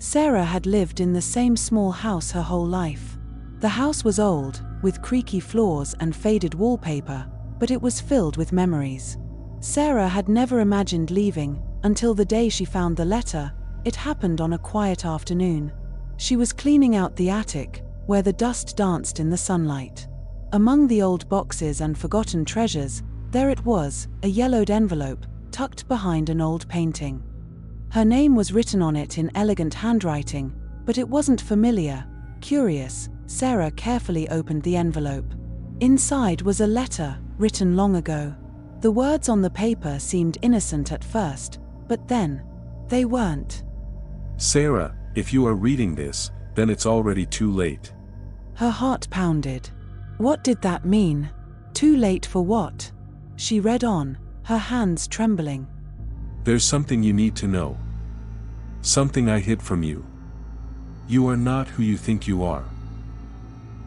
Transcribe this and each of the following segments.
Sarah had lived in the same small house her whole life. The house was old, with creaky floors and faded wallpaper, but it was filled with memories. Sarah had never imagined leaving, until the day she found the letter. It happened on a quiet afternoon. She was cleaning out the attic, where the dust danced in the sunlight. Among the old boxes and forgotten treasures, there it was, a yellowed envelope, tucked behind an old painting. Her name was written on it in elegant handwriting, but it wasn't familiar. Curious, Sarah carefully opened the envelope. Inside was a letter, written long ago. The words on the paper seemed innocent at first, but then, they weren't. Sarah, if you are reading this, then it's already too late. Her heart pounded. What did that mean? Too late for what? She read on, her hands trembling. There's something you need to know. Something I hid from you. You are not who you think you are.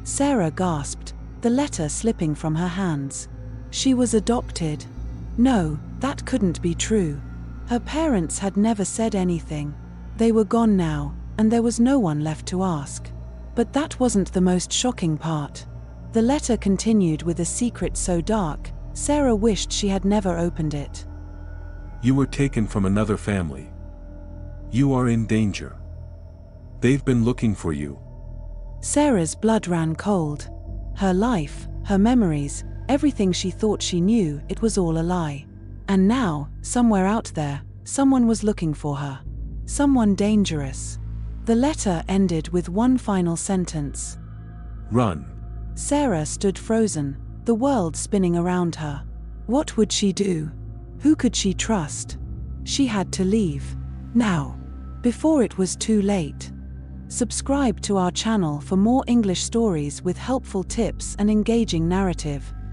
Sarah gasped, the letter slipping from her hands. She was adopted. No, that couldn't be true. Her parents had never said anything. They were gone now, and there was no one left to ask. But that wasn't the most shocking part. The letter continued with a secret so dark, Sarah wished she had never opened it. You were taken from another family. You are in danger. They've been looking for you. Sarah's blood ran cold. Her life, her memories, everything she thought she knew, it was all a lie. And now, somewhere out there, someone was looking for her. Someone dangerous. The letter ended with one final sentence. Run. Sarah stood frozen, the world spinning around her. What would she do? Who could she trust? She had to leave. Now. Before it was too late. Subscribe to our channel for more English stories with helpful tips and engaging narrative.